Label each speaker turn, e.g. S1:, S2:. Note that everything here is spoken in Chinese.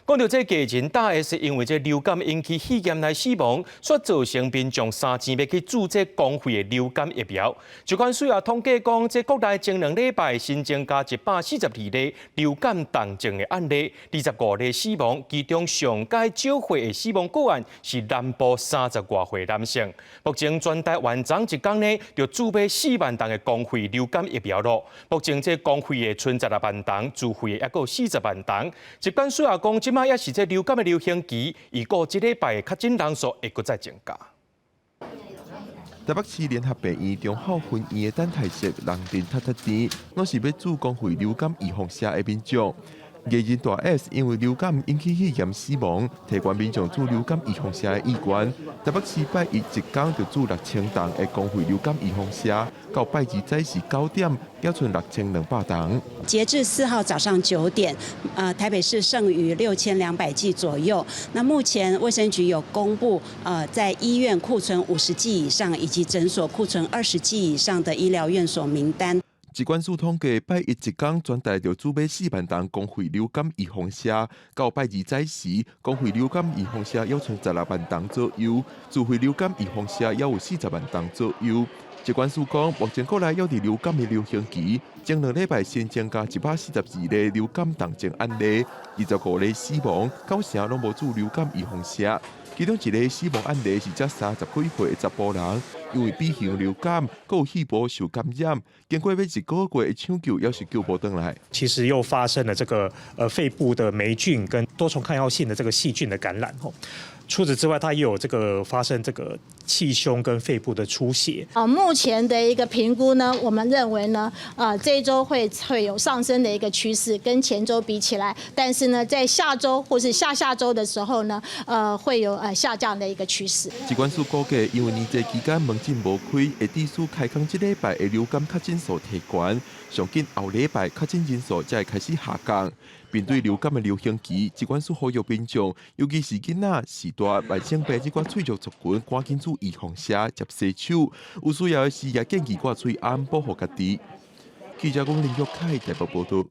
S1: 讲到这家人大概是因为这流感引起肺炎来死亡，所造成民众3钱要去注这公费的流感疫苗。疾管署也统计讲，这国内前2礼拜新增加142例流感重症的案例，25例死亡，其中上届少岁的死亡个案是南部30多岁男性。目前全台完整一天呢，就注买4万吨的公费流感疫苗咯。目前这公费的存16万吨，自费的还有40万吨。疾管署也讲，即马也是这流感的流行期，预估这礼拜的确诊人数会搁再增加。
S2: 台北市联合病院中校分院的等待室人阵踢踢长，拢是要注公费流感预防车的民众。艺人大 S 因为流感引起肺炎死亡，提悬民众注流感预防车的意愿。台北市拜一一天就注6000吨的公费流感预防车，到拜二早时9点，还剩6200吨。
S3: 截至4号早上9点，台北市剩余6200剂左右。那目前卫生局有公布，在医院库存50剂以上，以及诊所库存20剂以上的医疗院所名单。
S2: 疾管署统计，拜一一天全台就主买4万吨公费流感预防车，到拜二早时，公费流感预防车还剩16万吨左右，自费流感预防车也有40万吨左右。疾管署讲，目前国内还伫流感的流行期，前2礼拜新增加142例流感重症案例，25例死亡，9成拢无注流感预防车。其中一例死亡案例是只30几岁的查甫人，因为 B 型流感，佮有肺部受感染，经过要1个月的抢救，也是救不回来。
S4: 其实又发生了这个肺部的霉菌跟多重抗药性的这个细菌的感染。除此之外，它也有这个发生这个气胸跟肺部的出血。
S5: 目前的一个评估呢，我们认为呢，这一周会有上升的一个趋势，跟前周比起来，但是呢，在下周或是下下周的时候呢，会有下降的一个趋势。
S2: 疾管署估计，因为年节期间门诊无开，会致使开工这礼拜的流感确诊数提悬，上紧后礼拜确诊人数才会开始下降。面对流感的流行期，疾管署呼吁民众，尤其是囡仔、时大、慢性病这款喙足族群，赶紧注预防车、接洗手。有需要的时，也建议挂嘴安保护家己。记者讲林玉凯台北报道。